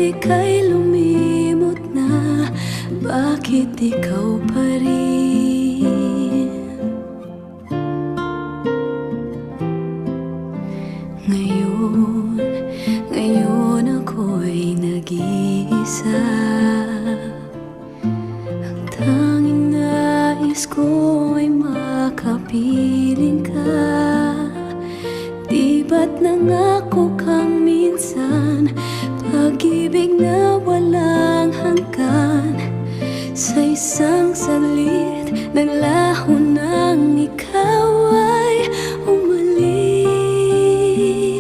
ika'y lumimot na? Bakit ikaw pa rin? Ngayon ako'y nag-iisa. Ang tanging nais ko ay makapiling ka. Di ba't nangako kang minsan